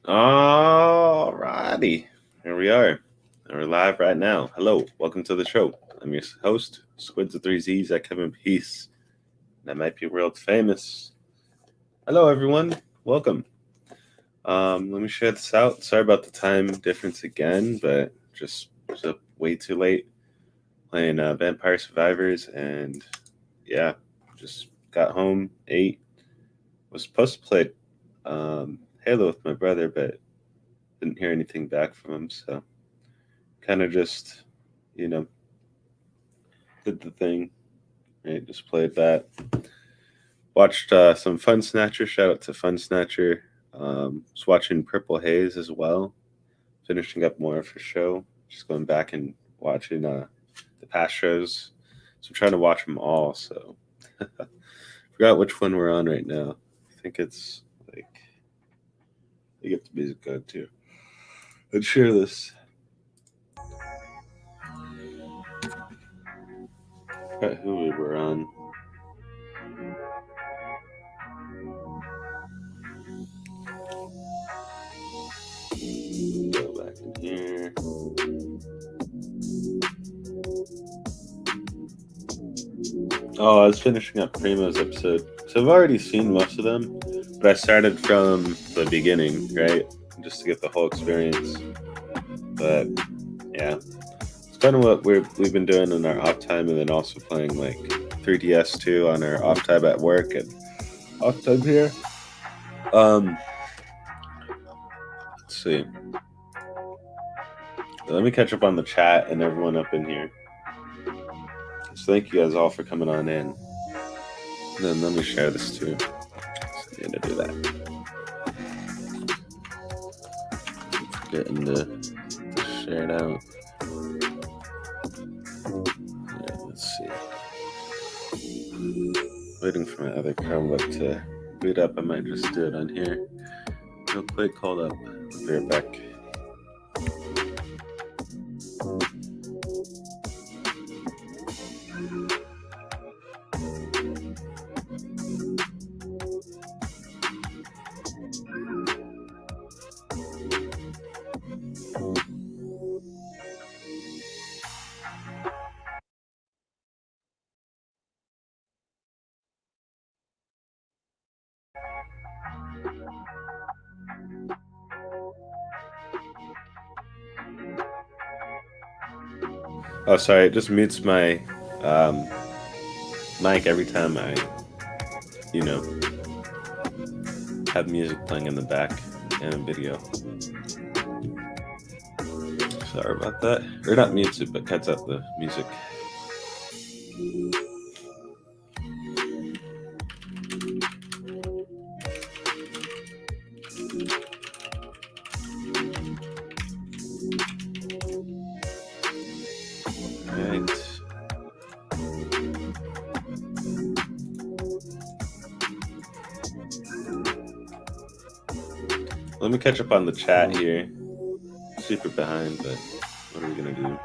Alrighty, here we are. And we're live right now. Hello, welcome to the show. I'm your host, SQUIDZZZ at Kevin Peace. That might be world famous. Hello, everyone. Welcome. Let me share this out. Sorry about the time difference again, but just was up way too late playing Vampire Survivors, and yeah, just got home, ate. Was supposed to play Halo with my brother, but didn't hear anything back from him, so kind of just, you know, did the thing, right? Just played that. Watched some Fun Snatcher. Shout out to Fun Snatcher. Was watching Purple Haze as well. Finishing up more of her show. Just going back and watching the past shows. So I'm trying to watch them all. So forgot which one we're on right now. I think it's like you get the music going too. Let's share this. Forgot who we were on. Go back in here. Oh, I was finishing up Primo's episode. So I've already seen most of them, but I started from the beginning, right? Just to get the whole experience. But yeah, it's kind of what we've been doing in our off time, and then also playing like 3DS too on our off time at work and off time here. Let's see. Let me catch up on the chat and everyone up in here. So thank you guys all for coming on in. And then let me share this too. So I'm gonna do that. Getting to share it out. Yeah, let's see. Waiting for my other Chromebook to boot up. I might just do it on here. Real quick, hold up. I'll be right back. Oh, sorry, it just mutes my mic every time I, have music playing in the back and a video. Sorry about that. Or not mutes it, but cuts out the music. Let me catch up on the chat here. Super behind, but what are we gonna do?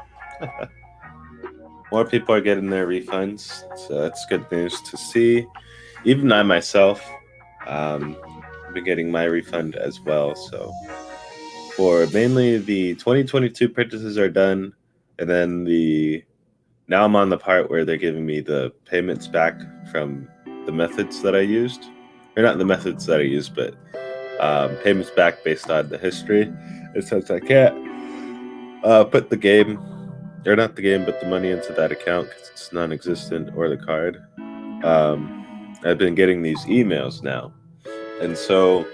More people are getting their refunds, so that's good news to see. Even I myself, I've been getting my refund as well. So for mainly the 2022 purchases are done, and then now I'm on the part where they're giving me the payments back from the methods that I used, or not the methods that I used, but payments back based on the history. And since I can't put the game, or not the game, but the money into that account because it's non-existent, or the card, I've been getting these emails now. And so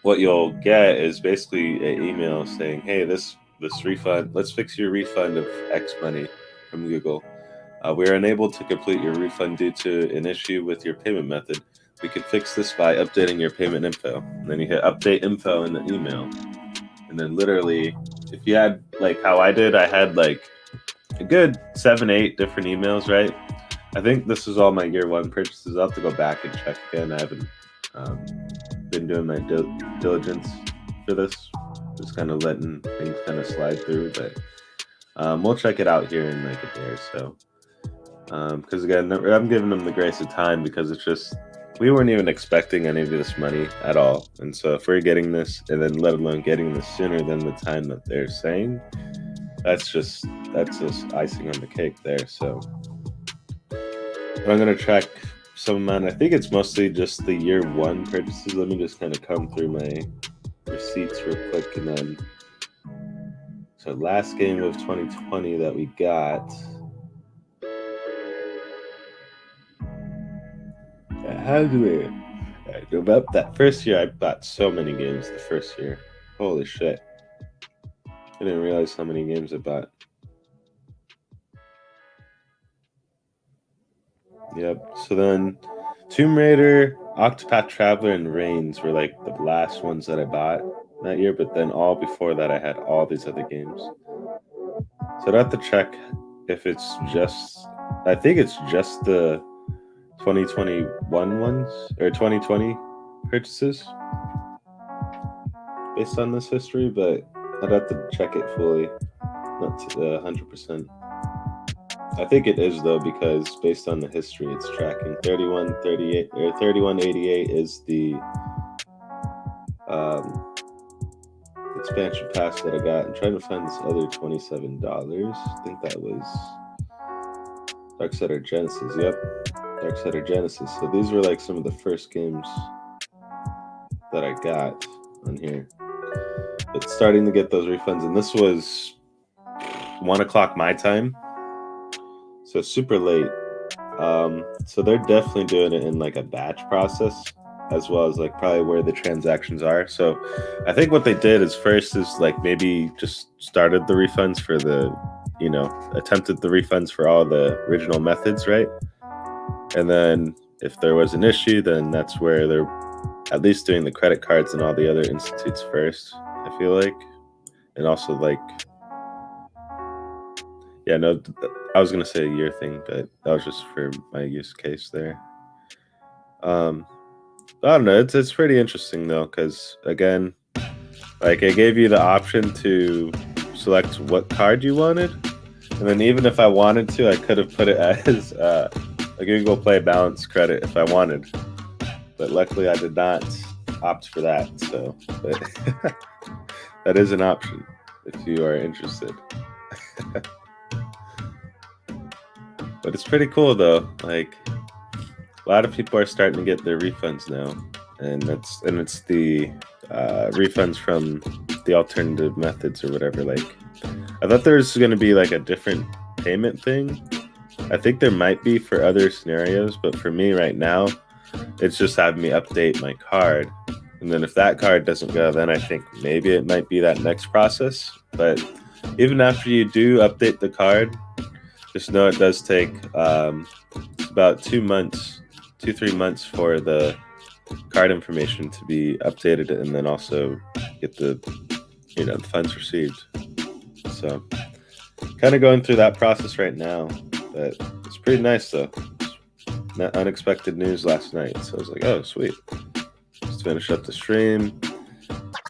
what you'll get is basically an email saying, hey, this refund, let's fix your refund of X money from Google. We are unable to complete your refund due to an issue with your payment method. We could fix this by updating your payment info. And then you hit update info in the email. And then literally, if you had like how I did, I had like a good 7-8 different emails, right? I think this is all my year one purchases. I'll have to go back and check again. I haven't been doing my diligence for this. Just kind of letting things kind of slide through, but we'll check it out here in like a day or so. Because again, I'm giving them the grace of time because it's just we weren't even expecting any of this money at all. And so if we're getting this, and then let alone getting this sooner than the time that they're saying, that's just icing on the cake there. So I'm gonna track some amount. I think it's mostly just the year one purchases. Let me just kind of come through my receipts real quick, and then so last game of 2020 that we got. How do we? About that first year, I bought so many games. The first year, holy shit! I didn't realize how many games I bought. Yep. So then, Tomb Raider, Octopath Traveler, and Reigns were like the last ones that I bought that year. But then all before that, I had all these other games. So I'd have to check if it's just. I think it's just the 2021 ones or 2020 purchases based on this history, but I'd have to check it fully, not 100%. I think it is though, because based on the history, it's tracking 3138 or 3188 is the expansion pass that I got. I'm trying to find this other $27. I think that was Darksider Genesis. Yep, Darksider Genesis. So these were like some of the first games that I got on here. But starting to get those refunds, and this was 1 o'clock my time, so super late. So they're definitely doing it in like a batch process, as well as like probably where the transactions are. So I think what they did is first is like maybe just started the refunds for the, attempted the refunds for all the original methods, right? And then if there was an issue, then that's where they're at least doing the credit cards and all the other institutes first, I feel like. And also like, yeah, no, I was going to say a year thing, but that was just for my use case there. I don't know. It's pretty interesting though, because again, like I gave you the option to select what card you wanted, and then even if I wanted to, I could have put it as a Google Play balance credit if I wanted, but luckily I did not opt for that. So, but that is an option if you are interested. But it's pretty cool though. Like a lot of people are starting to get their refunds now, and it's the refunds from the alternative methods or whatever. Like I thought there was going to be like a different payment thing. I think there might be for other scenarios, but for me right now, it's just having me update my card. And then if that card doesn't go, then I think maybe it might be that next process. But even after you do update the card, just know it does take about 2 months, 2-3 months for the card information to be updated, and then also get the the funds received. So kind of going through that process right now, but it's pretty nice though. Unexpected news last night, so I was like, oh sweet, just finish up the stream,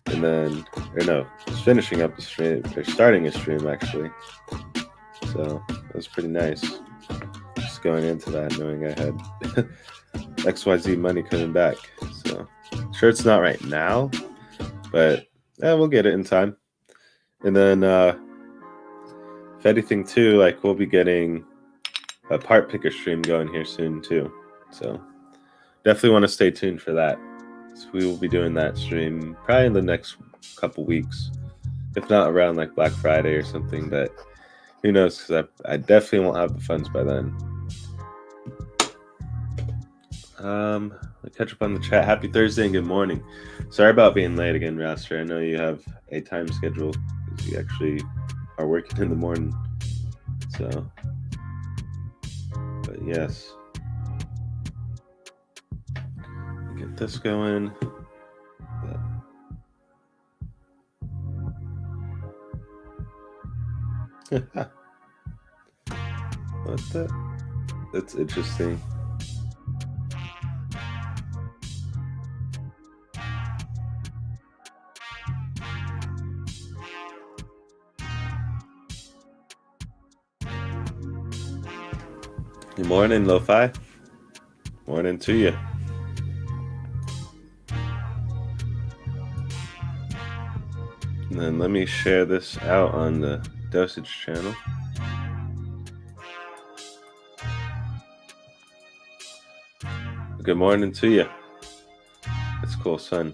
and then just finishing up the stream or starting a stream actually. So it was pretty nice just going into that, knowing I had XYZ money coming back. So sure it's not right now, but we'll get it in time. And then if anything too, like we'll be getting a part picker stream going here soon too. So definitely want to stay tuned for that. So we will be doing that stream probably in the next couple weeks, if not around like Black Friday or something, but who knows, because I definitely won't have the funds by then. Catch up on the chat. Happy Thursday and good morning. Sorry about being late again, Raster. I know you have a time schedule because you actually are working in the morning. So, but yes. Get this going. What the? That's interesting. Good morning, Lo-Fi. Morning to you. And then let me share this out on the Dosage channel. Good morning to you. That's cool, son.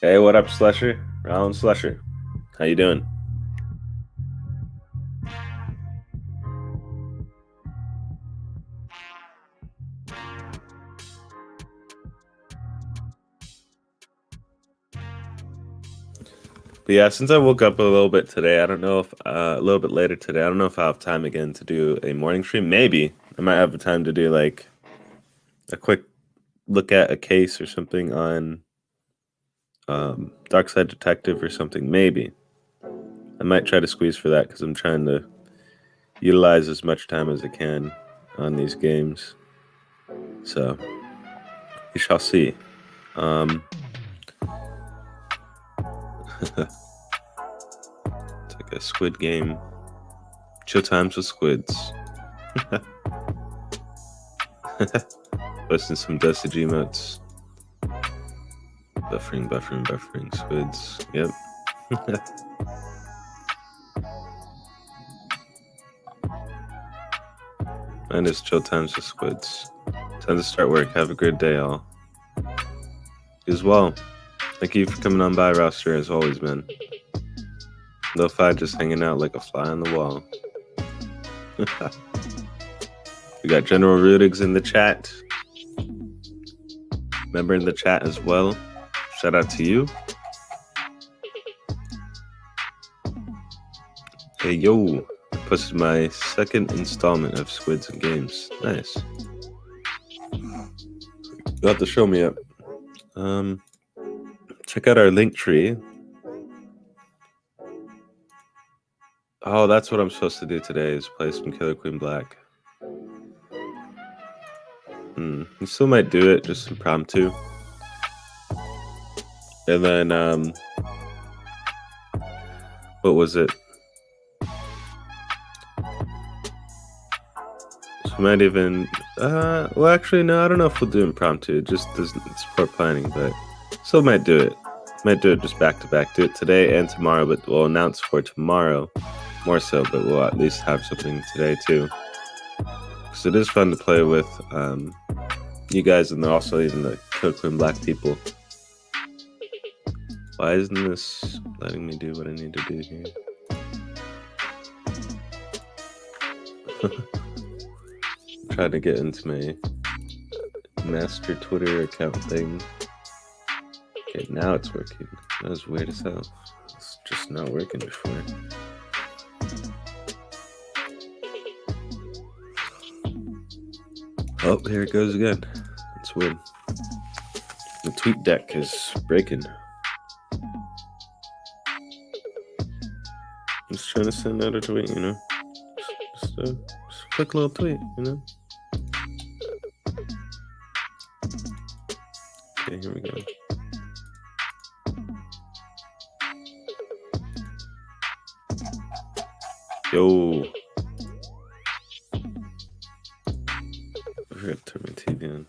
Hey, what up, Slusher? Round Slusher. How you doing? But yeah, since I woke up a little bit today, I don't know if a little bit later today, I don't know if I'll have time again to do a morning stream. Maybe I might have the time to do like a quick look at a case or something on Dark Side Detective or something. Maybe I might try to squeeze for that because I'm trying to utilize as much time as I can on these games. So we shall see. It's like a squid game. Chill times with squids. Posting some Dosage emotes. Buffering, squids. Yep. And it's chill times with squids. Time to start work. Have a good day, all. You as well. Thank you for coming on by, roster, as always, man. Lo-Fi just hanging out like a fly on the wall. We got General Rudigs in the chat. Member in the chat as well. Shout out to you. Hey, yo. I posted my second installment of SQUIDZzzGAMING. Nice. You'll have to show me up. Check out our link tree. Oh, that's what I'm supposed to do today, is play some Killer Queen Black. You still might do it, just impromptu. And then, what was it? So we might even, well, actually, no, I don't know if we'll do impromptu. It just doesn't support planning, but still might do it. Might do it just back to back. Do it today and tomorrow, but we'll announce for tomorrow more so, but we'll at least have something today too. Because it is fun to play with you guys, and also even the Killer Queen Black people. Why isn't this letting me do what I need to do here? Trying to get into my master Twitter account thing. Okay, now it's working. That was weird as hell. It's just not working before. Oh, here it goes again. It's weird. The tweet deck is breaking. Just trying to send out a tweet, you know? Just a quick little tweet, you know? Okay, here we go. Yo. I forgot to turn my TV on.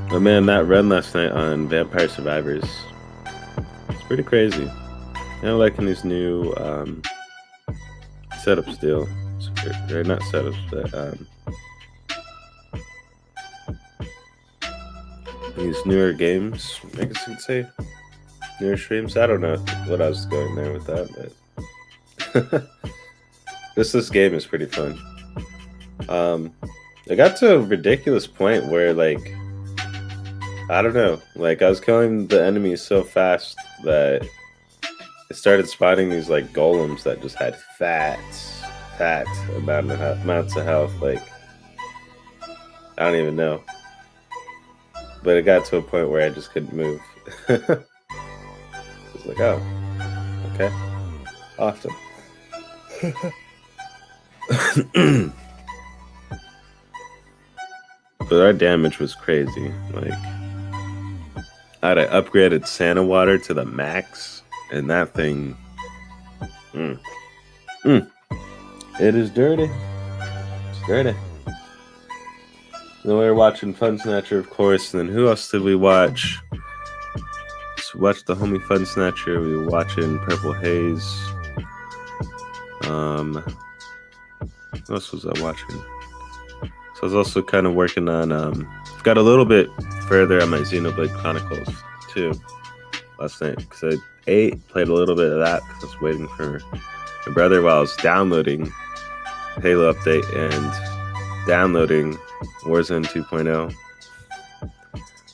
Oh man, that run last night on Vampire Survivors, it's pretty crazy. I'm liking these new setups still. They're not setups, but these newer games, I guess you'd say. Newer streams. I don't know what I was going there with that, but this game is pretty fun. I got to a ridiculous point where, like, I don't know, like, I was killing the enemies so fast that I started spotting these, like, golems that just had fat amounts of health. Like, I don't even know. But it got to a point where I just couldn't move. I was like, oh, okay, awesome. But our damage was crazy. Like, I had upgraded Santa water to the max, and that thing, It is dirty. It's dirty. Then we were watching Fun Snatcher, of course. And then who else did we watch? So we watched the homie Fun Snatcher. We were watching Purple Haze. What else was I watching? So I was also kind of working on, got a little bit further on my Xenoblade Chronicles too last night because I played a little bit of that because I was waiting for my brother while I was downloading Halo update and downloading Warzone 2.0.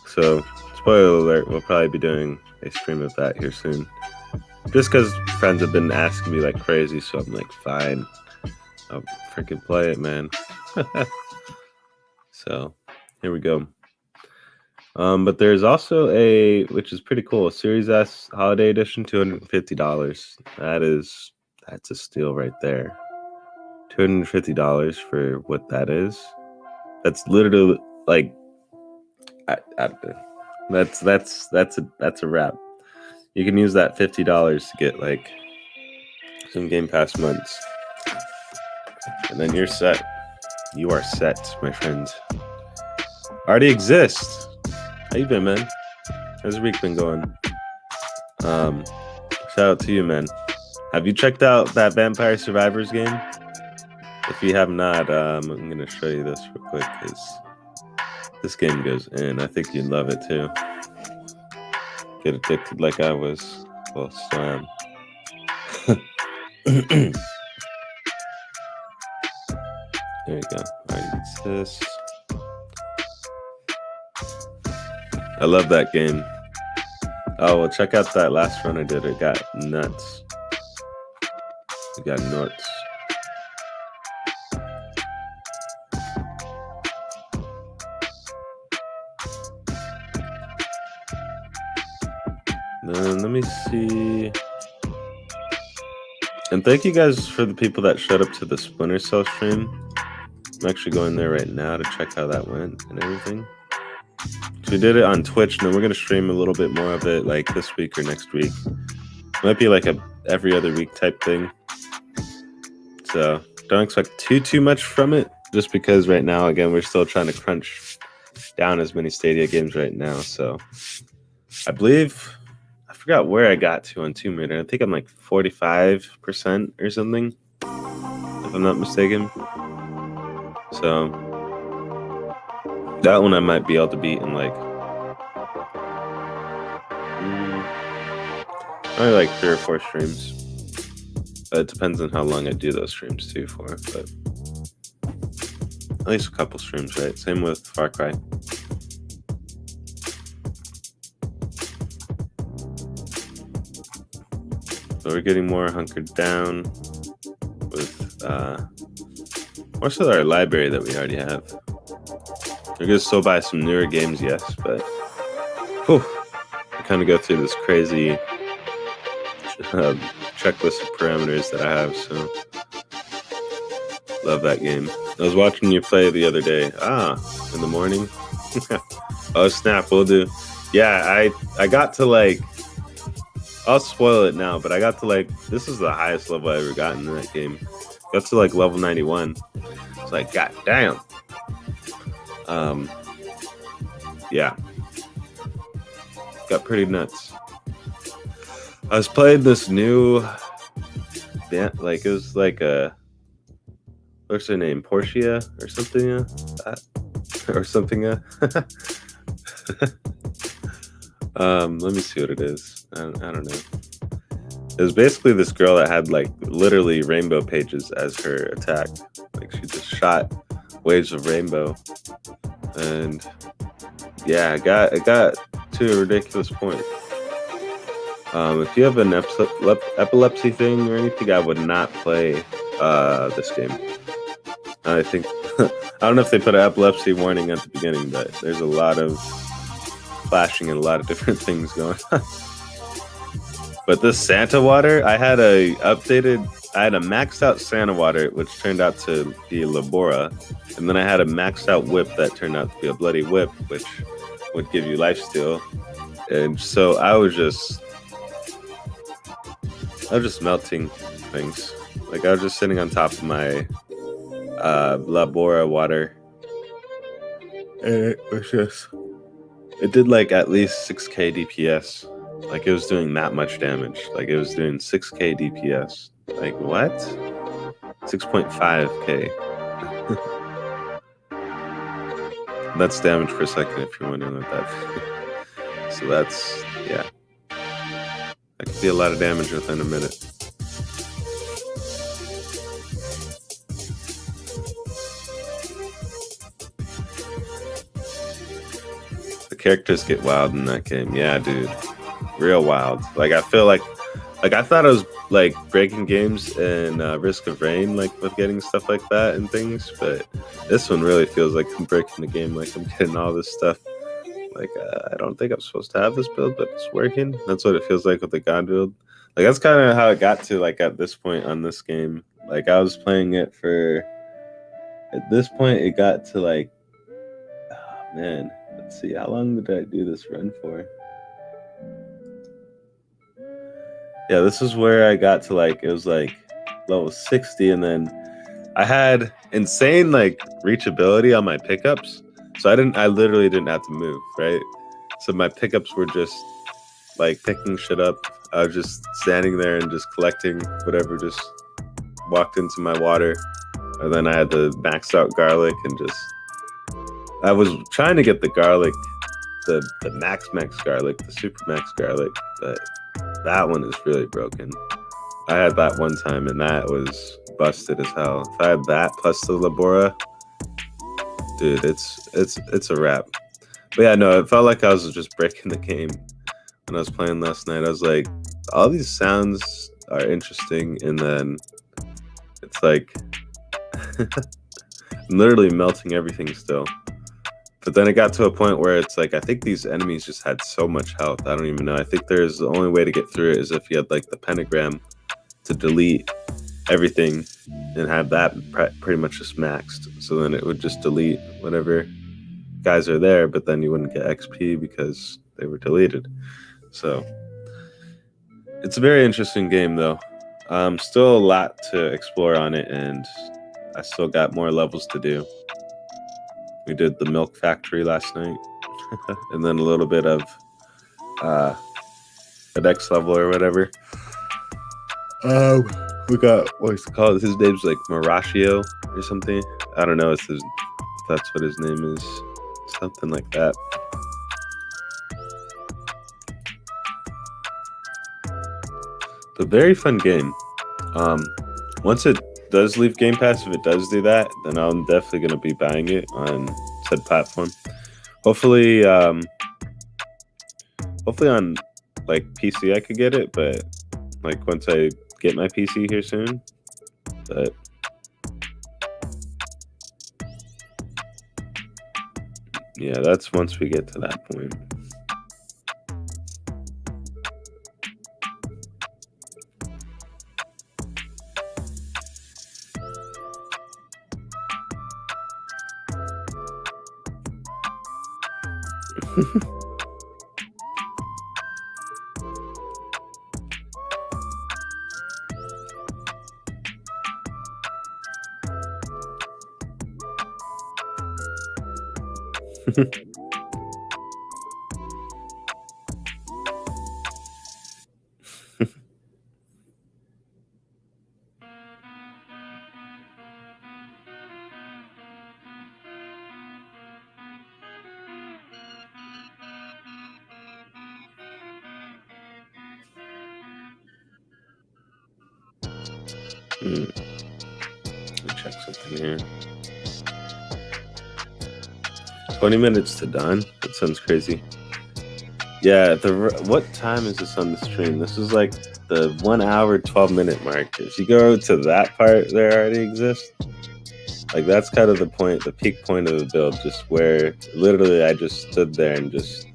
So, spoiler alert, we'll probably be doing a stream of that here soon. Just because friends have been asking me like crazy, so I'm like, fine. I'll freaking play it, man. So, here we go. But there's also which is pretty cool, a Series S Holiday Edition, $250. That's a steal right there. $250 for what that is. That's literally like, I don't know. That's a wrap. You can use that $50 to get like some Game Pass months, and then you're set. You are set, my friends. Already exist. How you been, man? How's your week been going? Shout out to you, man. Have you checked out that Vampire Survivors game? If you have not, I'm gonna show you this real quick because this game goes in. I think you'd love it too. Get addicted like I was. Well, so I am. There you go. Alright, it's this. I love that game. Oh, well, check out that last run I did. It got nuts. It got nuts. Then let me see. And thank you guys for the people that showed up to the Splinter Cell stream. I'm actually going there right now to check how that went and everything. So we did it on Twitch, and then we're going to stream a little bit more of it like this week or next week. It might be like a every other week type thing. So don't expect too much from it, just because right now, again, we're still trying to crunch down as many Stadia games right now. So I believe, I forgot where I got to on Tomb Raider. I think I'm like 45% or something, if I'm not mistaken. So that one I might be able to beat in like only like 3 or 4 streams. It depends on how long I do those streams too for, but at least a couple streams, right? Same with Far Cry. So we're getting more hunkered down with most of our library that we already have. We're gonna still buy some newer games, yes, but whew, I kind of go through this crazy checklist of parameters that I have, so love that game. I was watching you play the other day. In the morning. Oh snap, will do. Yeah, I got to like, I'll spoil it now, but I got to like, this is the highest level I ever gotten in that game. Got to like level 91. It's like, god damn. Yeah, got pretty nuts. I was playing this new band, like it was like a, what's her name, Portia or something, or something. Let me see what it is. I don't know. It was basically this girl that had like literally rainbow pages as her attack. Like she just shot waves of rainbow, and yeah, it got to a ridiculous point. If you have an epilepsy thing or anything, I would not play this game. I think I don't know if they put an epilepsy warning at the beginning, but there's a lot of flashing and a lot of different things going on. But this Santa water, I had a maxed out Santa water, which turned out to be Labora, and then I had a maxed out whip that turned out to be a bloody whip, which would give you lifesteal. And so I was just melting things. Like I was just sitting on top of my Labora water. And it did like at least 6k DPS. Like it was doing that much damage. Like it was doing 6k DPS. Like what? 6.5k. That's damage per second if you're wondering what that. So that's, yeah. That could be a lot of damage within a minute. The characters get wild in that game. Yeah, dude. Real wild. Like I feel like I thought I was like breaking games and Risk of Rain, like with getting stuff like that and things, but this one really feels like I'm breaking the game. Like I'm getting all this stuff. Like I don't think I'm supposed to have this build, but it's working. That's what it feels like with the God build. Like that's kind of how it got to like at this point on this game. Like I was playing it for. At this point, it got to like. Oh, man, let's see. How long did I do this run for? Yeah, this is where I got to like, it was like level 60, and then I had insane like reachability on my pickups. So I literally didn't have to move, right? So my pickups were just like picking shit up. I was just standing there and just collecting whatever just walked into my water. And then I had the maxed out garlic and just, I was trying to get the garlic, the max garlic, the super max garlic, but that one is really broken. I had that one time and that was busted as hell. If I had that plus the Labora, dude, it's a wrap. But yeah, no, it felt like I was just breaking the game when I was playing last night. I was like, all these sounds are interesting, and then it's like I'm literally melting everything still. But then it got to a point where it's like, I think these enemies just had so much health. I don't even know. I think there's the only way to get through it is if you had like the pentagram to delete everything and have that pretty much just maxed. So then it would just delete whatever guys are there, but then you wouldn't get XP because they were deleted. So it's a very interesting game though. Still a lot to explore on it, and I still got more levels to do. We did the milk factory last night, and then a little bit of the next level or whatever. We got, what's it called? His name's like Marashio or something. I don't know if that's what his name is. Something like that. But very fun game. Once it does leave Game Pass, if it does do that, then I'm definitely going to be buying it on said platform. Hopefully on like PC I could get it, but like once I get my PC here soon. But yeah, that's once we get to that point. Let me check something here. 20 minutes to done? That sounds crazy. Yeah, what time is this on the stream? This is like the 1 hour, 12-minute mark. If you go to that part, there already exists. Like that's kind of the point, the peak point of the build, just where literally I just stood there and just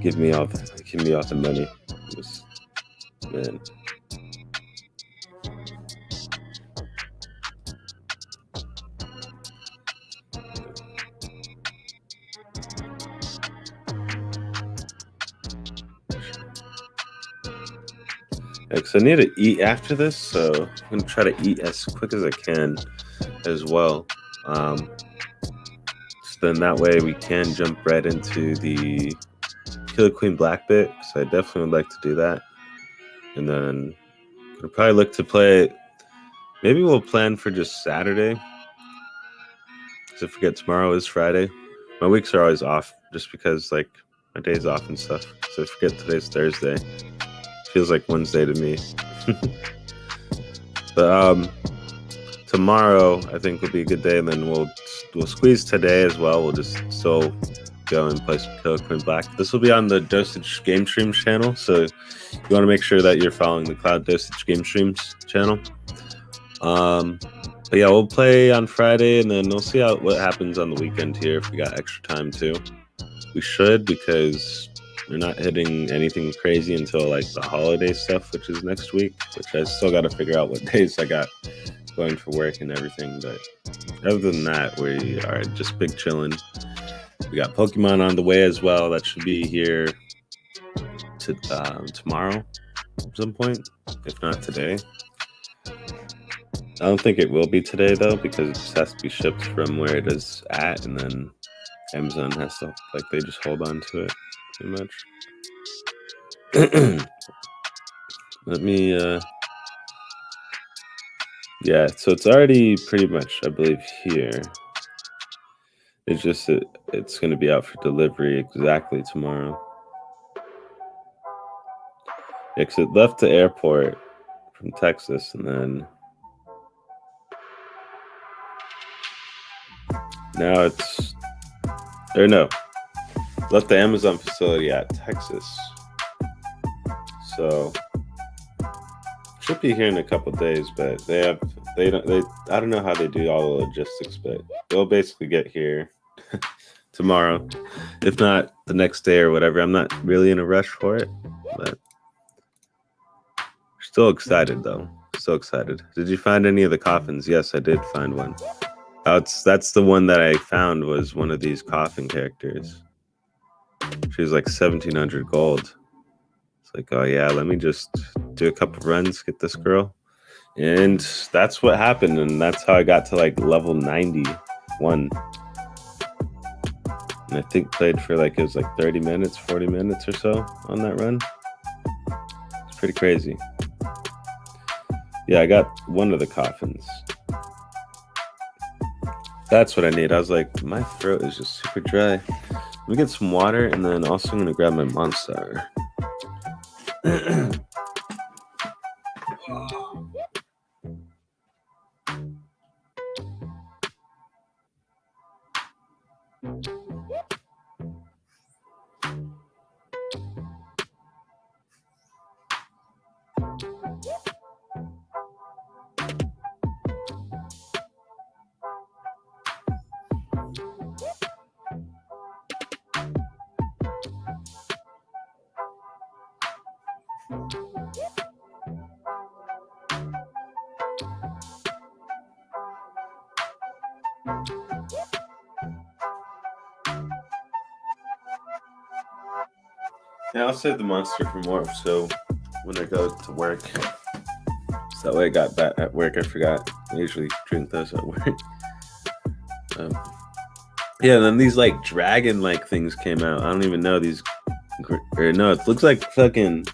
give me all the money. Just, man. Because I need to eat after this, so I'm gonna try to eat as quick as I can as well. So then that way we can jump right into the Killer Queen Black bit, because I definitely would like to do that. And then we'll probably look to play. Maybe we'll plan for just Saturday. Because I forget tomorrow is Friday. My weeks are always off just because like my day's off and stuff. So I forget today's Thursday. Feels like Wednesday to me. But tomorrow I think will be a good day, and then we'll squeeze today as well. We'll just still go and play some Killer Queen Black. This will be on the Dosage Game Streams channel, so you want to make sure that you're following the Cloud Dosage Game Streams channel. But yeah, we'll play on Friday, and then we'll see what happens on the weekend here if we got extra time too. We should, because we're not hitting anything crazy until like the holiday stuff, which is next week, which I still got to figure out what days I got going for work and everything. But other than that, we are just big chilling. We got Pokemon on the way as well. That should be here tomorrow at some point, if not today. I don't think it will be today though, because it just has to be shipped from where it is at, and then Amazon has to, like, they just hold on to it pretty much. Let me yeah, so it's already pretty much, I believe, here. It's just it's going to be out for delivery exactly tomorrow. Yeah, because it left the airport from Texas, and then now it's, or no, left the Amazon facility at Texas. So should be here in a couple days, but I don't know how they do all the logistics, but they'll basically get here tomorrow, if not the next day or whatever. I'm not really in a rush for it, but still excited though. So excited. Did you find any of the coffins? Yes, I did find one. That's the one that I found, was one of these coffin characters. She was like 1,700 gold. It's like, oh yeah, let me just do a couple runs, get this girl. And that's what happened, and that's how I got to like level 91. And I think played for like, it was like 30 minutes, 40 minutes or so on that run. It's pretty crazy. Yeah, I got one of the coffins. That's what I need. I was like, my throat is just super dry. Let me get some water, and then also I'm gonna grab my Monster. Yeah, I'll save the Monster for more, so when I go to work. So that way I got that at work. I forgot. I usually drink those at work. Yeah, and then these like dragon-like things came out. I don't even know these. Or no, it looks like fucking.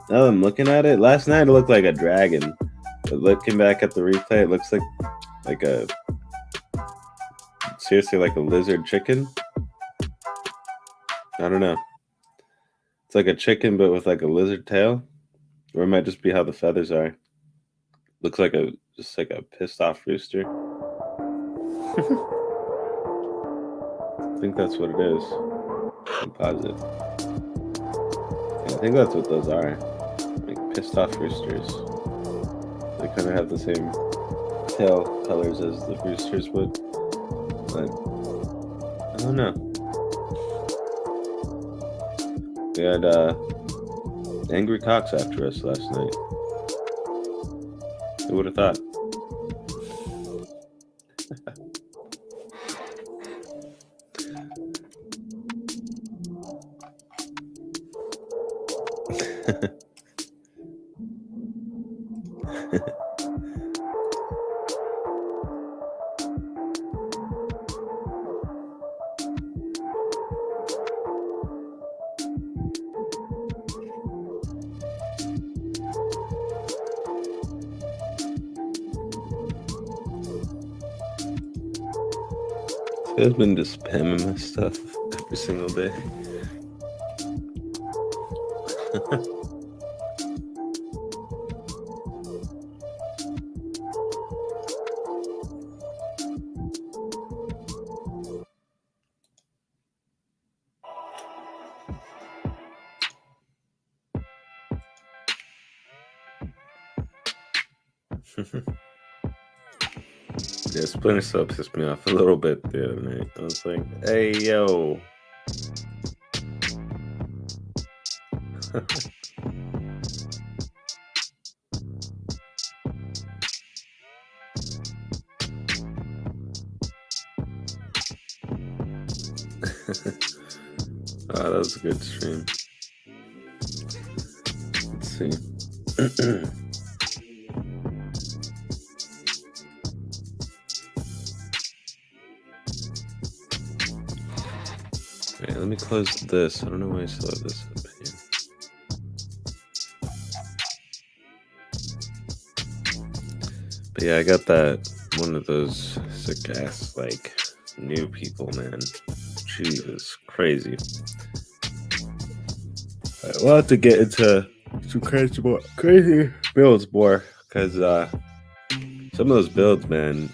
Now that I'm looking at it, last night it looked like a dragon. But looking back at the replay, it looks like a, seriously, like a lizard chicken. I don't know. It's like a chicken, but with like a lizard tail, or it might just be how the feathers are. Looks like just like a pissed off rooster. I think that's what it is. I'm positive. Yeah, I think that's what those are. Like pissed off roosters. They kind of have the same tail colors as the roosters would. But I don't know. We had angry cocks after us last night. Who would have thought? I've been just spamming my stuff every single day. Yeah, Splinter Cell pissed me off a little bit the other night. I was like, hey, yo. Oh, that was a good stream. Let's see. Alright, let me close this. I don't know why I still have this up here. But yeah, I got that one of those sick ass like new people, man. Jesus, crazy. Alright, we'll have to get into some crazy builds more, because some of those builds, man,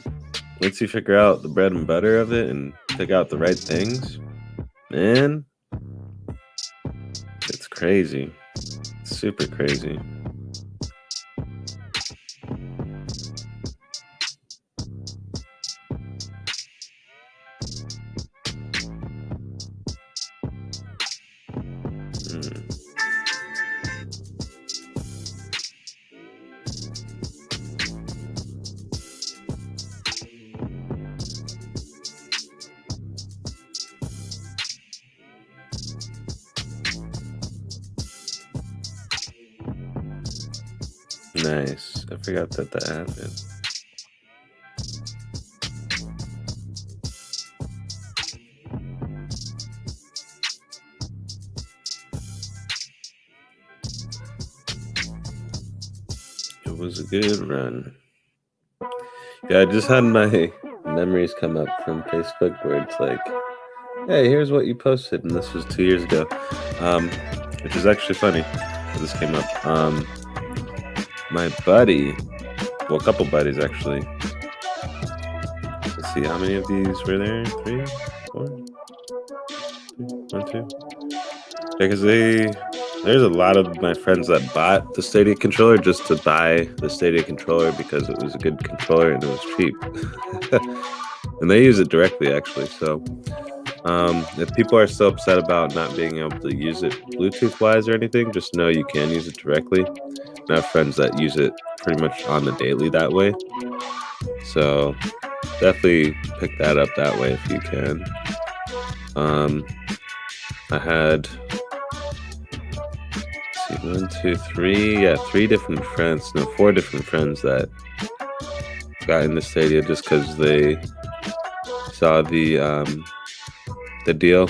once you figure out the bread and butter of it and figure out the right things, man, it's crazy. It's super crazy. Nice. I forgot that happened. It was a good run. Yeah, I just had my memories come up from Facebook where it's like, hey, here's what you posted, and this was 2 years ago. Which is actually funny. This came up. My buddy, well, a couple buddies actually. Let's see, how many of these were there? 3, 4, 1, 2. Yeah, because there's a lot of my friends that bought the Stadia controller just to buy the Stadia controller because it was a good controller and it was cheap. And they use it directly, actually. So if people are still upset about not being able to use it Bluetooth-wise or anything, just know you can use it directly. I have friends that use it pretty much on the daily that way. So definitely pick that up that way if you can. I had, let's see, 3 different friends, no, 4 different friends that got into Stadia just because they saw the deal,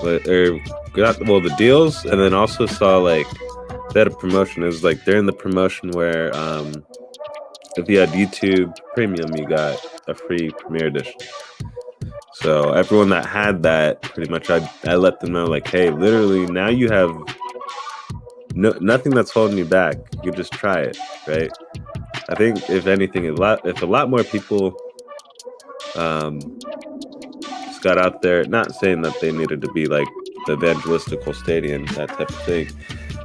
or got, well, the deals, and then also saw like they had a promotion. It was like during the promotion where if you had YouTube Premium, you got a free Premier Edition. So everyone that had that, pretty much, I let them know, like, hey, literally now you have nothing that's holding you back. You just try it, right? I think if anything, if a lot more people just got out there, not saying that they needed to be like the evangelistical Stadia and that type of thing,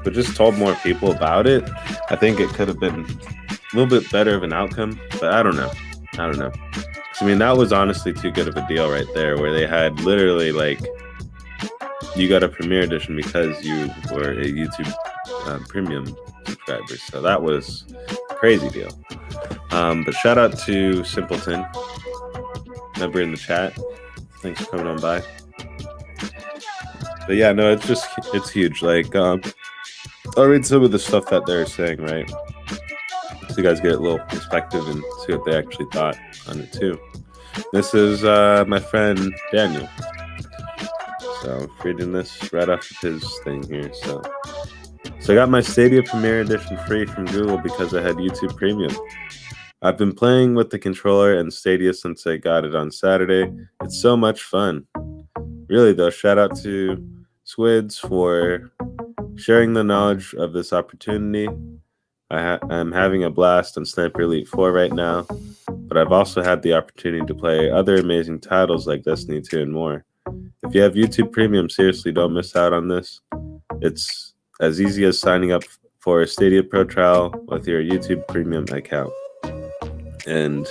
but just told more people about it, I think it could have been a little bit better of an outcome. But I don't know. I mean, that was honestly too good of a deal right there, where they had literally like, you got a Premier Edition because you were a YouTube Premium subscriber. So that was a crazy deal. But shout out to Simpleton, member in the chat. Thanks for coming on by. But yeah, no, it's huge. Like, I'll read some of the stuff that they're saying, right? so you guys get a little perspective and see what they actually thought on it too. This is my friend Daniel. So I'm reading this right off of his thing here. So I got my Stadia Premier Edition free from Google because I had YouTube Premium. I've been playing with the controller and Stadia since I got it on Saturday. It's so much fun. Really though, shout out to SQUiDzzz for sharing the knowledge of this opportunity. I'm having a blast on Sniper Elite 4 right now, but I've also had the opportunity to play other amazing titles like Destiny 2 and more. If you have YouTube Premium, seriously don't miss out on this. It's as easy as signing up for a Stadia Pro trial with your YouTube Premium account. And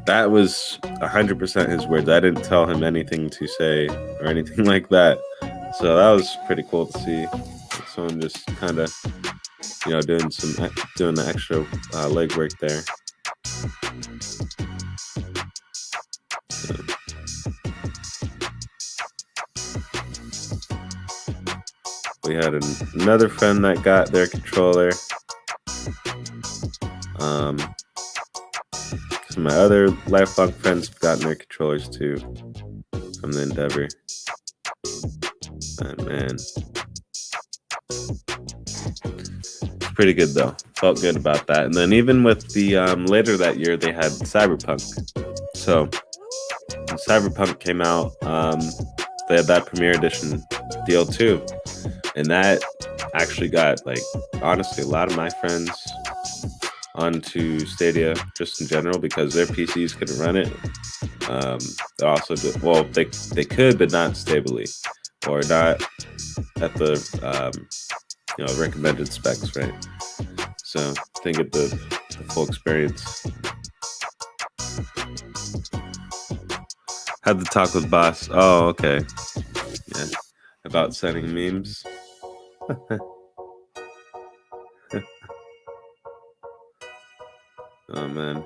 that was 100% his words. I didn't tell him anything to say or anything like that. So that was pretty cool to see. Someone just kind of, you know, doing the extra legwork there. So. We had another friend that got their controller. Some of my other lifelong friends have gotten their controllers too from the Endeavor. And man, it's pretty good though. Felt good about that. And then even with the later that year, they had Cyberpunk. So when Cyberpunk came out, they had that Premier Edition deal too. And that actually got, like, honestly, a lot of my friends onto Stadia just in general because their PCs couldn't run it. They also did, well, they could, but not stably or not at the you know, recommended specs, right? So didn't get the full experience. Had the talk with boss. Oh, okay. Yeah, about sending memes. Oh man.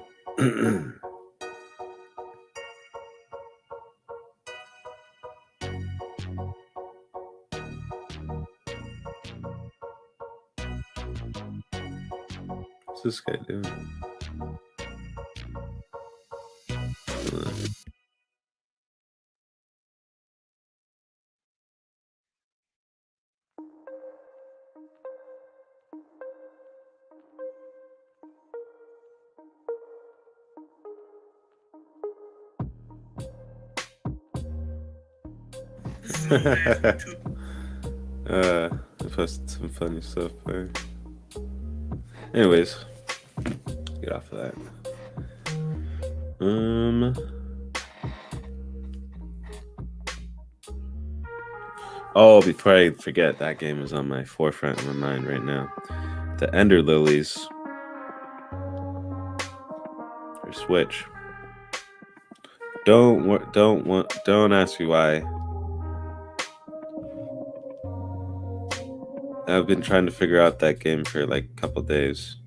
What's this guy doing? I posted some funny stuff there. Anyways, get off of that. Oh, before I forget, that game is on my forefront of my mind right now. The Ender Lilies for Switch. Don't ask me why. I've been trying to figure out that game for like a couple days.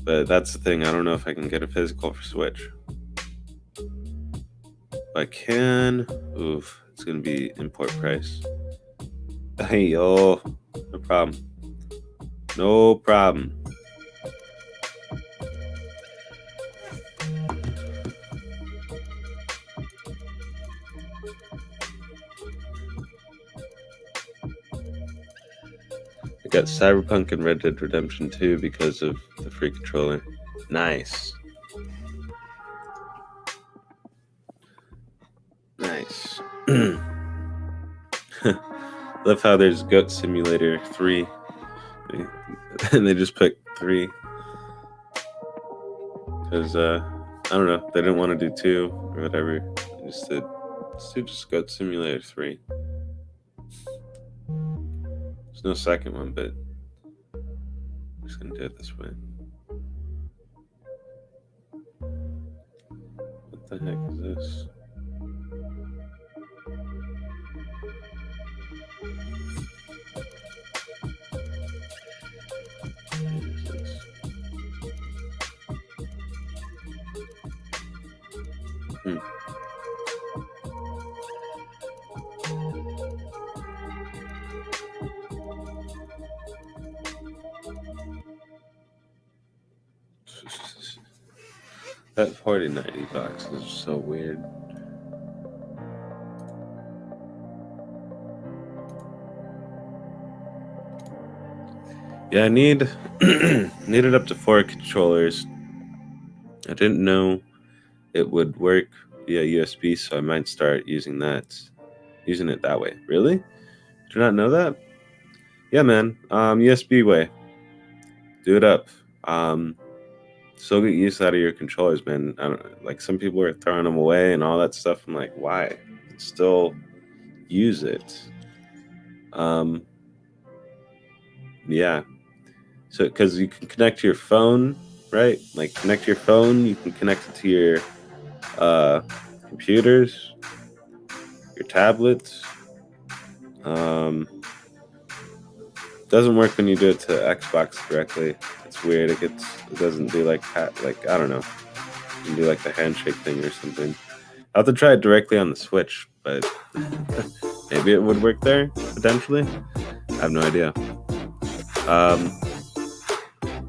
But that's the thing, I don't know if I can get a physical for Switch. If I can, oof, it's gonna be import price. Hey yo, no problem. No problem. I got Cyberpunk and Red Dead Redemption 2 because of the free controller. Nice. Nice. Love how there's Goat Simulator 3. And they just picked 3. Because, I don't know, they didn't want to do 2 or whatever. They just did, let's do just Goat Simulator 3. There's no second one, but I'm just going to do it this way. What the heck is this? That 4090 box is so weird. Yeah, I needed up to 4 controllers. I didn't know it would work via USB, so I might start using it that way. Really? Did not know that? Yeah, man. USB way. Do it up. Still get use out of your controllers, man. I don't like some people are throwing them away and all that stuff. I'm like, why? Still use it. Yeah. So, because you can connect to your phone, right? Like connect to your phone. You can connect it to your computers, your tablets. Doesn't work when you do it to Xbox directly. It's weird. It doesn't do like I don't know. You can do like the handshake thing or something. I'll have to try it directly on the Switch, but maybe it would work there potentially. I have no idea.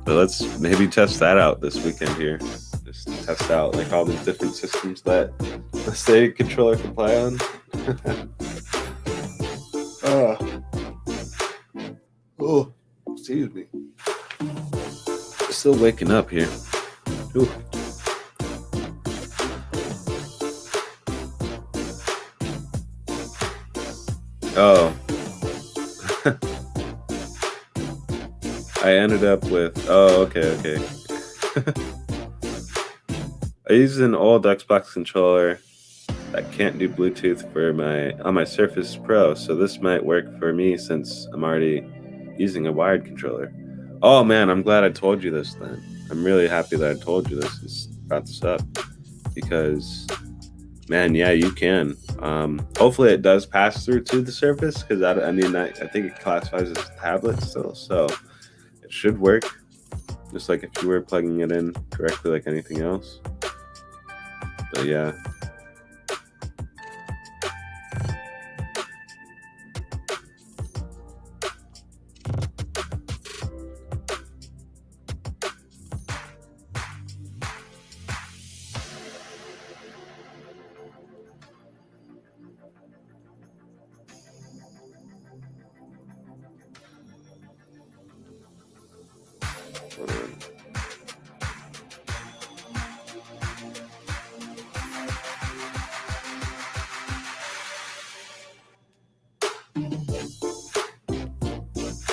But let's maybe test that out this weekend here. Just test out like all these different systems that the Stadia controller can play on. Oh, excuse me. Still waking up here. Ooh. Oh. I ended up with... Oh, okay. I used an old Xbox controller that can't do Bluetooth on my Surface Pro, so this might work for me since I'm already using a wired controller. Oh man, I'm glad I told you this then. I'm really happy that I told you this and brought this up because, man, yeah, you can. Hopefully it does pass through to the Surface because I think it classifies as a tablet still, so it should work. Just like if you were plugging it in directly like anything else. But yeah.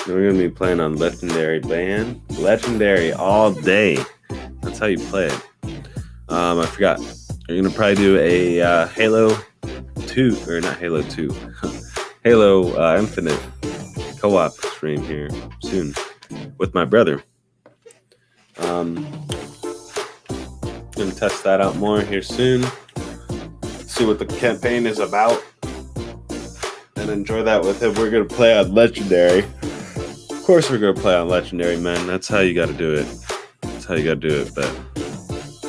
We're gonna be playing on Legendary Band. Legendary all day. That's how you play it. I forgot. We're gonna probably do a Halo 2, or not Halo 2. Halo Infinite co-op stream here soon with my brother. Gonna test that out more here soon. See what the campaign is about. And enjoy that with him. We're gonna play on Legendary. Of course we're gonna play on Legendary, man. That's how you gotta do it. That's how you gotta do it. But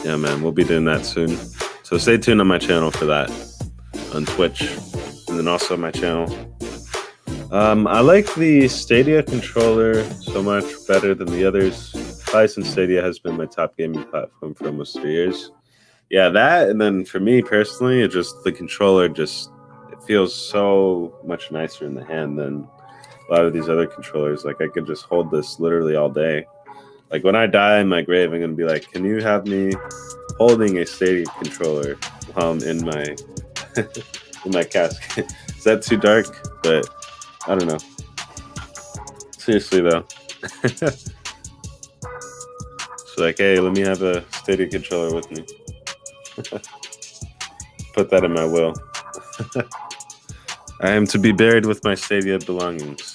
yeah, man, we'll be doing that soon. So stay tuned on my channel for that on Twitch, and then also my channel. I like the Stadia controller so much better than the others. Probably since Stadia has been my top gaming platform for almost 3 years. Yeah, that, and then for me personally, the controller it feels so much nicer in the hand than a lot of these other controllers. Like I could just hold this literally all day. Like when I die in my grave, I'm gonna be like, can you have me holding a Stadia controller while I'm in my in my casket? Is that too dark? But I don't know. Seriously though. It's like, hey, let me have a Stadia controller with me. Put that in my will. I am to be buried with my Stadia belongings.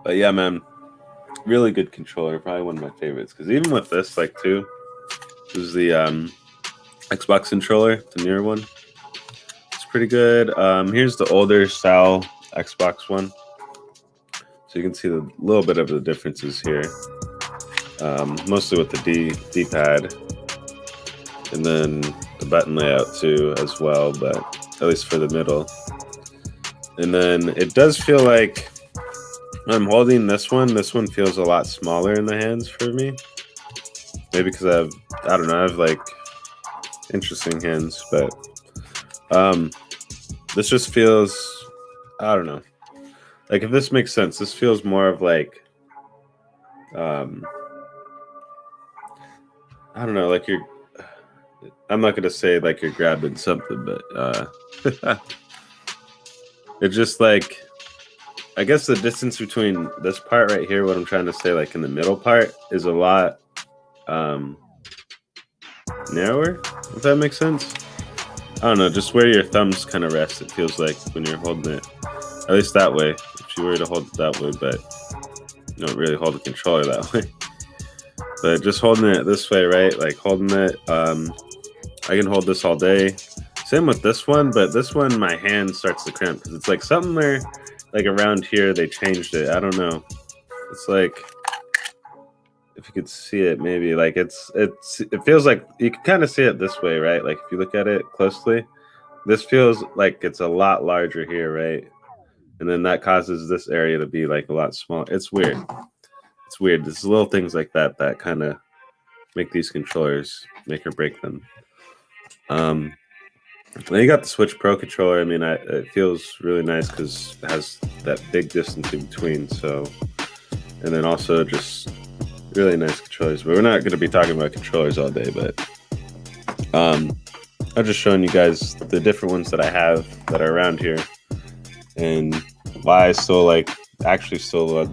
But yeah, man, really good controller. Probably one of my favorites. Because even with this, like, too, this is the Xbox controller, the newer one. It's pretty good. Here's the older style Xbox one. So you can see a little bit of the differences here. Mostly with the D-pad. And then the button layout too as well, but at least for the middle. And then it does feel like when I'm holding this one feels a lot smaller in the hands for me. Maybe because I don't know, I have like interesting hands, but this just feels, I don't know. Like if this makes sense, this feels more of like, I don't know, like I'm not gonna say like you're grabbing something, but it's just like, I guess the distance between this part right here, what I'm trying to say, like in the middle part, is a lot narrower, if that makes sense. I don't know, just where your thumbs kind of rest, it feels like when you're holding it. At least that way, if you were to hold it that way, but you don't really hold the controller that way. But just holding it this way, right? Like holding it, I can hold this all day. Same with this one, but this one, my hand starts to cramp because it's like somewhere like around here they changed it. I don't know. It's like, if you could see it, maybe like it feels like you can kind of see it this way, right? Like if you look at it closely, this feels like it's a lot larger here, right? And then that causes this area to be like a lot smaller. It's weird. It's weird. There's little things like that that kind of make these controllers make or break them. Then you got the Switch Pro controller. I mean, it feels really nice because it has that big distance in between. So, and then also just really nice controllers. But we're not going to be talking about controllers all day. But I'm just showing you guys the different ones that I have that are around here, and why I still like actually still look.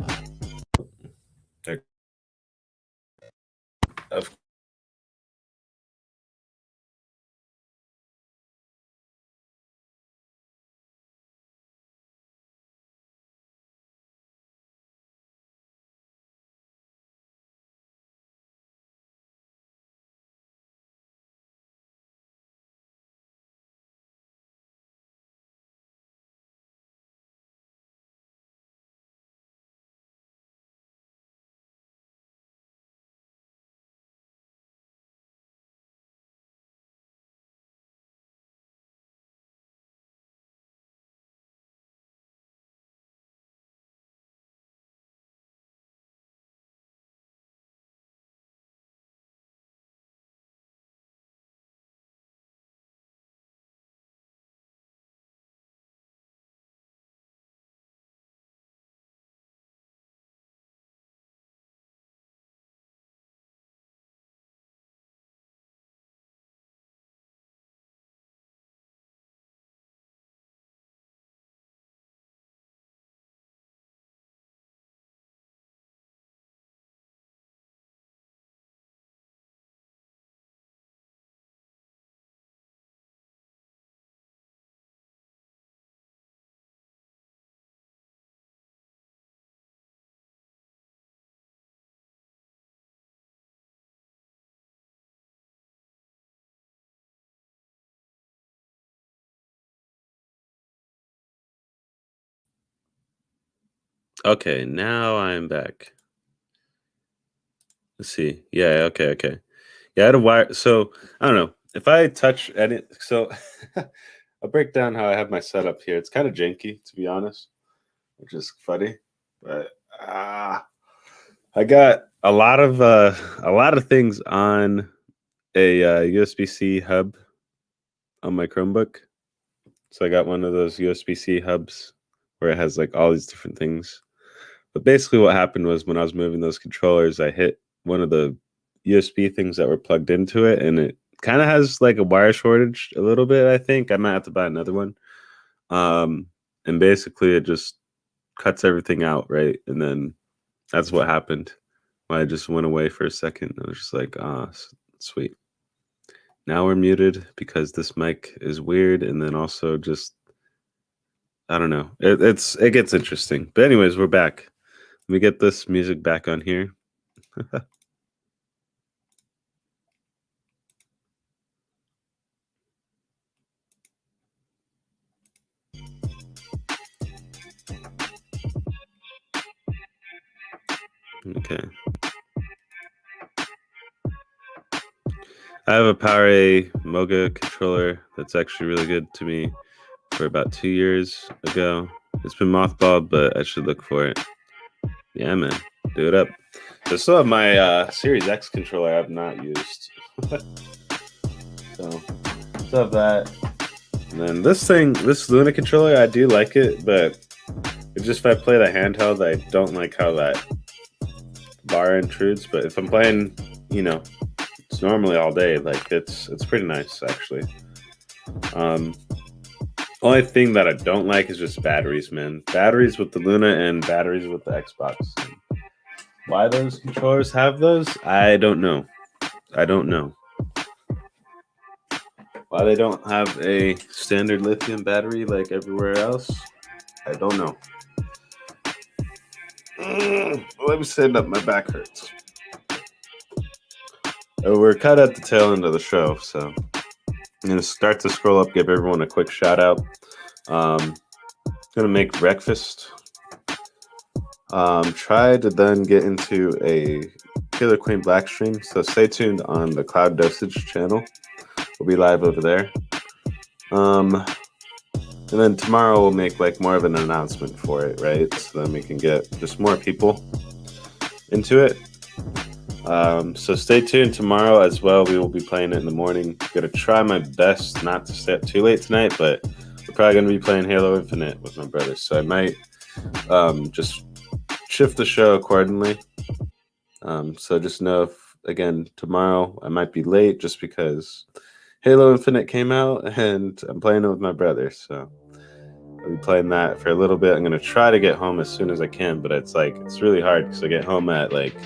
Okay, now I'm back. Let's see. Yeah, okay. Yeah, I had a wire. So I don't know if I touch any. So I'll break down how I have my setup here. It's kind of janky, to be honest, which is funny. But I got a lot of things on a USB-C hub on my Chromebook. So I got one of those USB-C hubs where it has like all these different things. But basically, what happened was when I was moving those controllers, I hit one of the USB things that were plugged into it, and it kind of has like a wire shortage a little bit. I think I might have to buy another one. And basically, it just cuts everything out, right? And then that's what happened. I just went away for a second. I was just like, sweet. Now we're muted because this mic is weird, and then also just I don't know. It gets interesting. But anyways, we're back. Let me get this music back on here. Okay. I have a PowerA Moga controller that's actually really good to me for about 2 years ago. It's been mothballed, but I should look for it. Yeah, man, do it up. So still have my Series X controller I've not used. So still have that. And then this Luna controller, I do like it, but it's just if I play the handheld, I don't like how that bar intrudes. But if I'm playing, you know, it's normally all day, like it's pretty nice actually. Only thing that I don't like is just batteries, man. Batteries with the Luna and batteries with the Xbox. Why those controllers have those, I don't know. I don't know. Why they don't have a standard lithium battery like everywhere else, I don't know. Let me stand up, my back hurts. We're kind of at the tail end of the show, so I'm going to start to scroll up, give everyone a quick shout out. Going to make breakfast. Try to then get into a Killer Queen Black stream, so stay tuned on the CATerrPiLLA channel. We'll be live over there. And then tomorrow we'll make like more of an announcement for it, right? So then we can get just more people into it. So stay tuned tomorrow as well. We will be playing it in the morning. I'm gonna try my best not to stay up too late tonight, but we're probably gonna be playing Halo Infinite with my brothers. So I might just shift the show accordingly. So just know if, again, tomorrow I might be late just because Halo Infinite came out and I'm playing it with my brother. So I'll be playing that for a little bit. I'm gonna try to get home as soon as I can, but it's really hard because I get home at like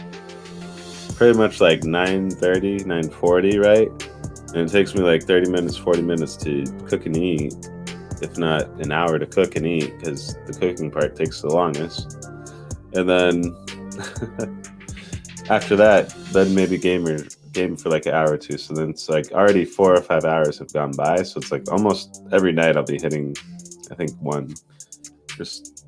pretty much like 9:30, 9:40, right? And it takes me like 30 minutes, 40 minutes to cook and eat, if not an hour to cook and eat, because the cooking part takes the longest. And then after that, then maybe game for like an hour or two. So then it's like already 4 or 5 hours have gone by. So it's like almost every night I'll be hitting, I think, one, just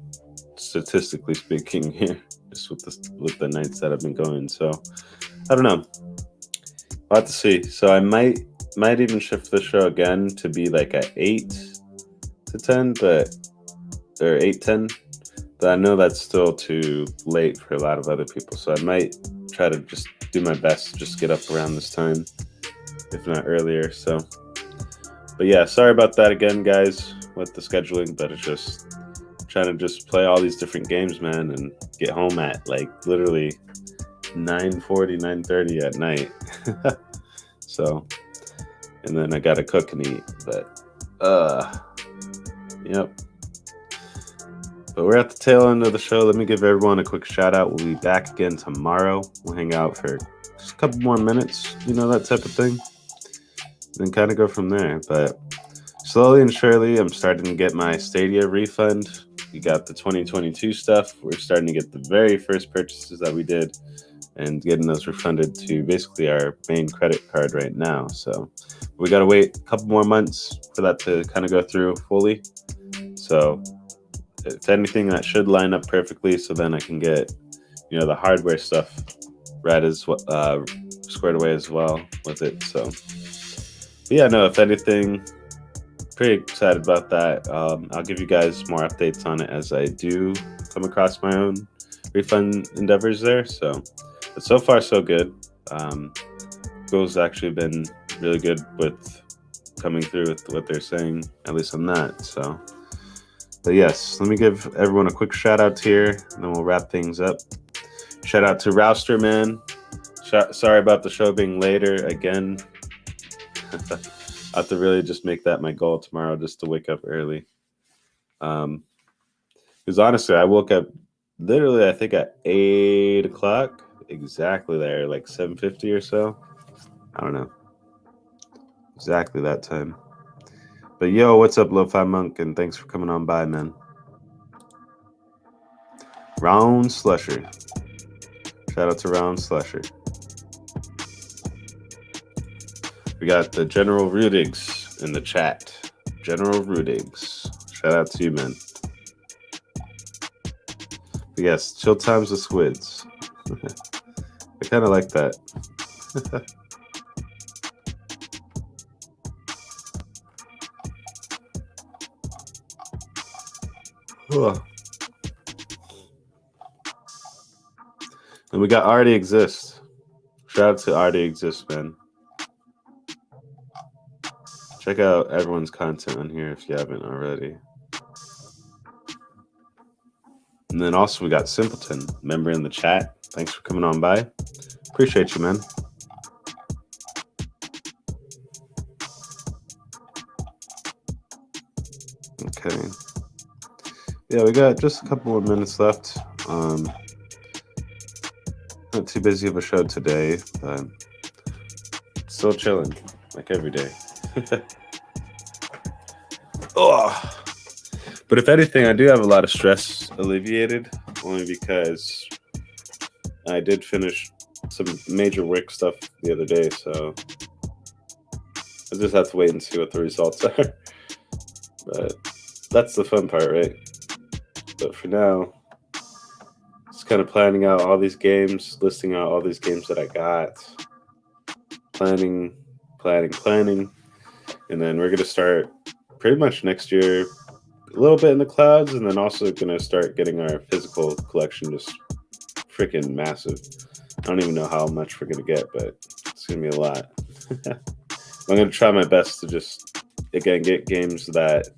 statistically speaking here, just with the nights that I've been going. So I don't know. We'll have to see. So I might even shift the show again to be like at 8 to 10, or 8:10. But I know that's still too late for a lot of other people. So I might try to just do my best to just get up around this time, if not earlier. So, but yeah, sorry about that again, guys, with the scheduling. But it's just trying to just play all these different games, man, and get home at like literally 9:40, 9:30 at night. So, and then I gotta cook and eat. But yep. But we're at the tail end of the show. Let me give everyone a quick shout out. We'll be back again tomorrow. We'll hang out for just a couple more minutes, you know, that type of thing, and kind of go from there. But slowly and surely, I'm starting to get my Stadia refund. We got the 2022 stuff. We're starting to get the very first purchases that we did and getting those refunded to basically our main credit card right now. So we got to wait a couple more months for that to kind of go through fully. So if anything, that should line up perfectly, so then I can get, you know, the hardware stuff right squared away as well with it. So, but yeah, no, if anything, pretty excited about that. I'll give you guys more updates on it as I do come across my own refund endeavors there. So, but so far so good. Google's actually been really good with coming through with what they're saying, at least on that. So. But yes, let me give everyone a quick shout out here, and then we'll wrap things up. Shout out to Rouster, man. Sorry about the show being later again. I have to really just make that my goal tomorrow, just to wake up early. Because honestly, I woke up literally, I think at 8 o'clock, exactly there, like 7:50 or so. I don't know. Exactly that time. But yo, what's up, Lo-Fi Monk, and thanks for coming on by, man. Round Slusher. Shout out to Round Slusher. We got the General Rudigs in the chat. General Rudigs. Shout out to you, man. But yes, chill times with SQUIDZzzz. I kind of like that. Ugh. And we got SQUiDzzz. Shout out to SQUiDzzz, man. Check out everyone's content on here if you haven't already. And then also we got Simpleton, member in the chat. Thanks for coming on by. Appreciate you, man. Okay. Yeah, we got just a couple of minutes left. Not too busy of a show today, but still chilling, like every day. Oh. But if anything, I do have a lot of stress alleviated, only because I did finish some major work stuff the other day, so I just have to wait and see what the results are. But that's the fun part, right? But for now, just kind of planning out all these games, listing out all these games that I got, planning, and then we're going to start pretty much next year a little bit in the clouds, and then also going to start getting our physical collection just freaking massive. I don't even know how much we're going to get, but it's going to be a lot. I'm going to try my best to just, again, get games that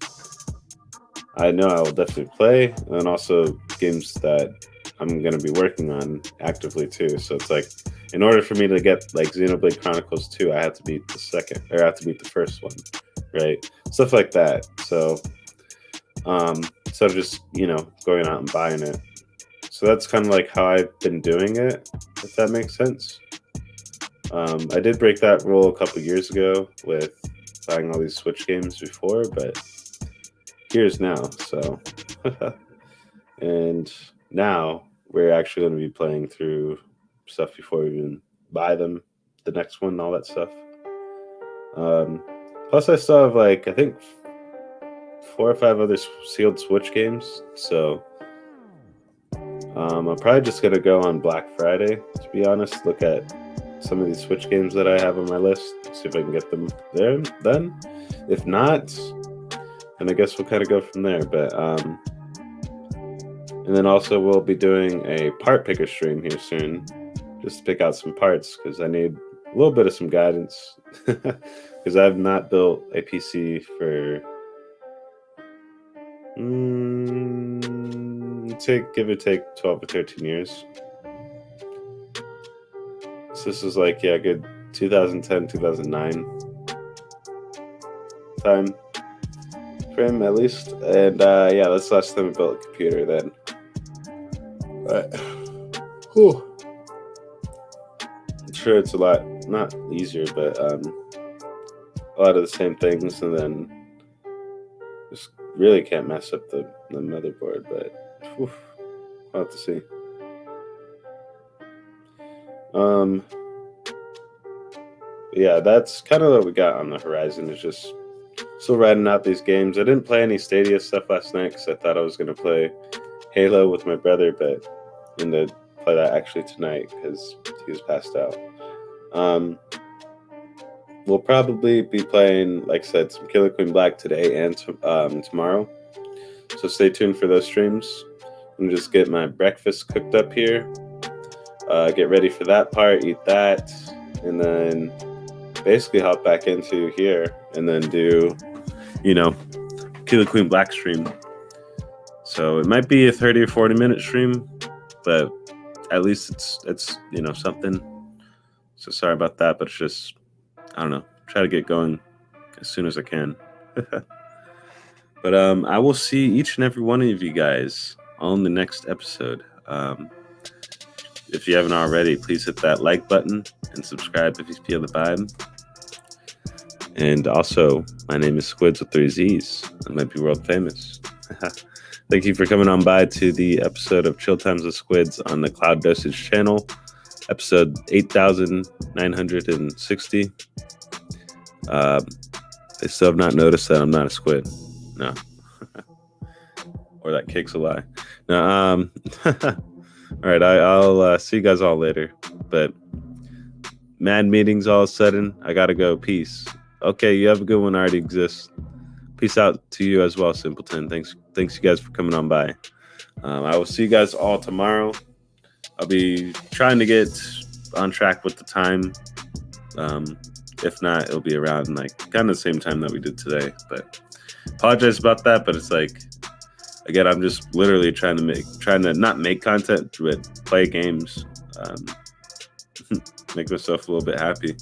I know I will definitely play, and then also games that I'm going to be working on actively too. So it's like, in order for me to get like Xenoblade Chronicles 2, I have to beat the second, or I have to beat the first one, right? Stuff like that. So instead of just, you know, going out and buying it. So that's kind of like how I've been doing it, if that makes sense. I did break that rule a couple years ago with buying all these Switch games before, but here's now. So, and now we're actually going to be playing through stuff before we even buy them, the next one, and all that stuff. Plus, I still have like, I think 4 or 5 other sealed Switch games. So I'm probably just going to go on Black Friday, to be honest, look at some of these Switch games that I have on my list, see if I can get them there then. If not, then I guess we'll kind of go from there. But and then also we'll be doing a part picker stream here soon, just to pick out some parts, because I need a little bit of some guidance, because I've not built a PC for give or take 12 or 13 years. So this is like, yeah, good 2010, 2009 time frame at least. And yeah, that's the last time I built a computer then. But whew, I'm sure it's a lot, not easier, but a lot of the same things, and then just really can't mess up the motherboard, but whew, we'll have to see. Yeah, that's kind of what we got on the horizon, is just still riding out these games. I didn't play any Stadia stuff last night because I thought I was going to play Halo with my brother, but I'm going to play that actually tonight because he was passed out. We'll probably be playing, like I said, some Killer Queen Black today and tomorrow, so stay tuned for those streams. I'm going to just get my breakfast cooked up here, get ready for that part, eat that, and then basically hop back into here and then do, you know, Killer Queen Black stream. So it might be a 30 or 40 minute stream, but at least it's you know, something. So sorry about that, but it's just, I don't know, try to get going as soon as I can. But I will see each and every one of you guys on the next episode. If you haven't already, please hit that like button and subscribe if you feel the vibe. And also, my name is SQUIDZZZ with 3 Z's. I might be world famous. Thank you for coming on by to the episode of Chill Times with SQUIDZZZ on the Cloud Dosage channel, episode 8960. I still have not noticed that I'm not a squid. No. Or that cake's a lie. No, all right, I'll see you guys all later. But mad meetings all of a sudden. I gotta go. Peace. Okay, you have a good one. SQUiDzzz. Peace out to you as well, Simpleton. Thanks you guys for coming on by. I will see you guys all tomorrow. I'll be trying to get on track with the time. If not, it'll be around like kind of the same time that we did today. But apologize about that. But it's like, again, I'm just literally trying to not make content, but play games, make myself a little bit happy.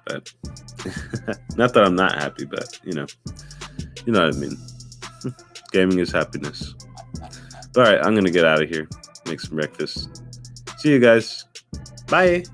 But not that I'm not happy, but you know what I mean. Gaming is happiness. But all right, I'm gonna get out of here, make some breakfast. See you guys. Bye.